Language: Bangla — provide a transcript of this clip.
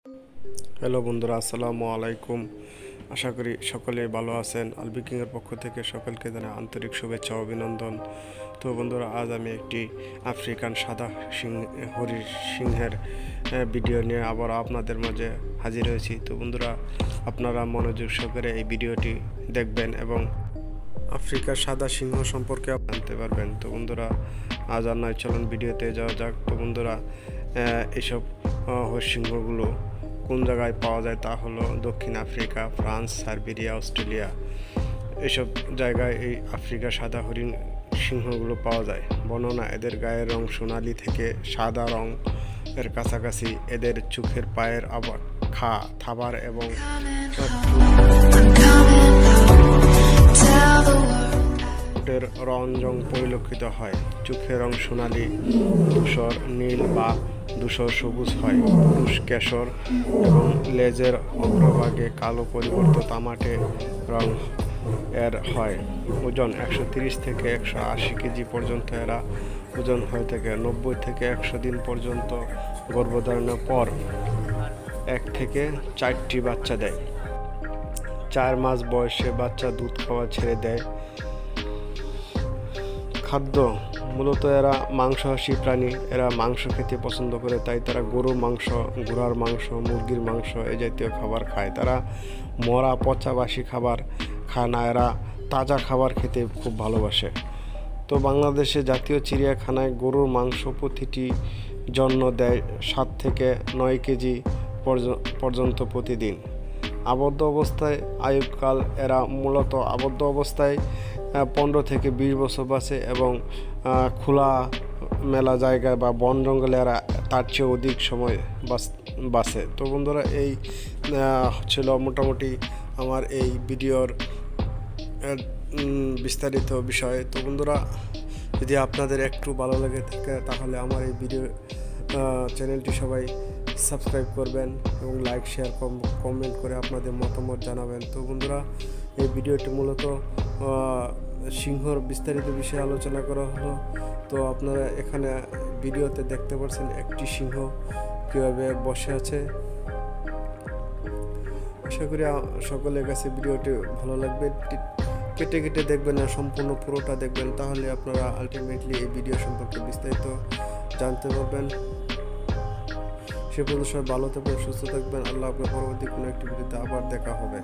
হ্যালো বন্ধুরা, আসসালামু আলাইকুম। আশা করি সকলেই ভালো আছেন। আলবিকিংয়ের পক্ষ থেকে সকলকে জানাই আন্তরিক শুভেচ্ছা ও অভিনন্দন। তো বন্ধুরা, আজ আমি একটি আফ্রিকান সাদা হরিণ সিংহের ভিডিও নিয়ে আবার আপনাদের মাঝে হাজির হয়েছি। তো বন্ধুরা, আপনারা মনোযোগ সহকারে এই ভিডিওটি দেখবেন এবং আফ্রিকার সাদা সিংহ সম্পর্কে জানতে পারবেন। তো বন্ধুরা, আজ আর নয়, চলুন ভিডিওতে যাওয়া যাক। তো বন্ধুরা, এইসব সিংহগুলো কোন জায়গায় পাওয়া যায় তা হলো দক্ষিণ আফ্রিকা, ফ্রান্স, সাইবেরিয়া, অস্ট্রেলিয়া। এসব জায়গায় এই আফ্রিকার সাদা হরিণ সিংহগুলো পাওয়া যায়। বর্ণনা: এদের গায়ের রং সোনালি থেকে সাদা রং এর কাছাকাছি। এদের চোখের পায়ের থাবার এবং ঠোঁটের রঞ্জং পরিলক্ষিত হয়। চোখের রং সোনালি, ধূসর নীল বা ধূসর সবুজ হয়। পুরুষ কেশর এবং লেজের অগ্রভাগে কালো পরিবর্তে তামাটে রং এর হয়। ওজন 130 থেকে 180 কেজি পর্যন্ত এরা ওজন হয়ে থাকে। 90 থেকে 100 দিন পর্যন্ত গর্ভধারণের পর 1 থেকে 4টি বাচ্চা দেয়। 4 মাস বয়সে বাচ্চা দুধ খাওয়া ছেড়ে দেয়। খাদ্য: মূলত এরা মাংসাশী প্রাণী। এরা মাংস খেতে পছন্দ করে, তাই তারা গরুর মাংস, ঘোড়ার মাংস, মুরগির মাংস এই জাতীয় খাবার খায়। তারা মরা পচা বাসি খাবার খায় না, এরা তাজা খাবার খেতে খুব ভালোবাসে। তো বাংলাদেশে জাতীয় চিড়িয়াখানায় গরুর মাংস প্রতিটি জন্য দেয় 7 থেকে 9 কেজি পর্যন্ত প্রতিদিন। আবদ্ধ অবস্থায় আয়ুকাল: এরা মূলত আবদ্ধ অবস্থায় 15 থেকে 20 বছর বাঁচে এবং খোলা মেলা জায়গায় বা বন জঙ্গলে এরা তার চেয়ে অধিক সময় বাঁচে। তো বন্ধুরা, এই ছিল মোটামুটি আমার এই ভিডিওর বিস্তারিত বিষয়। তো বন্ধুরা, যদি আপনাদের একটু ভালো লাগে থাকে তাহলে আমার এই ভিডিও চ্যানেলটি সবাই সাবস্ক্রাইব করবেন এবং লাইক, শেয়ার, কমেন্ট করে আপনাদের মতামত জানাবেন। তো বন্ধুরা, এই ভিডিওটি মূলত সিংহর বিস্তারিত বিষয়ে আলোচনা করা হলো। তো আপনারা এখানে ভিডিওতে দেখতে পাচ্ছেন একটি সিংহ কীভাবে বসে আছে। আশা করি সকলের কাছে ভিডিওটি ভালো লাগবে। কেটে কেটে দেখবেন না, সম্পূর্ণ পুরোটা দেখবেন, তাহলে আপনারা আলটিমেটলি এই ভিডিও সম্পর্কে বিস্তারিত জানতে পারবেন। সে পর্যন্ত সবাই ভালো থাকবেন, সুস্থ থাকবেন। আল্লাহ আপনার পরবর্তী কোনো একটি ভিডিওতে আবার দেখা হবে।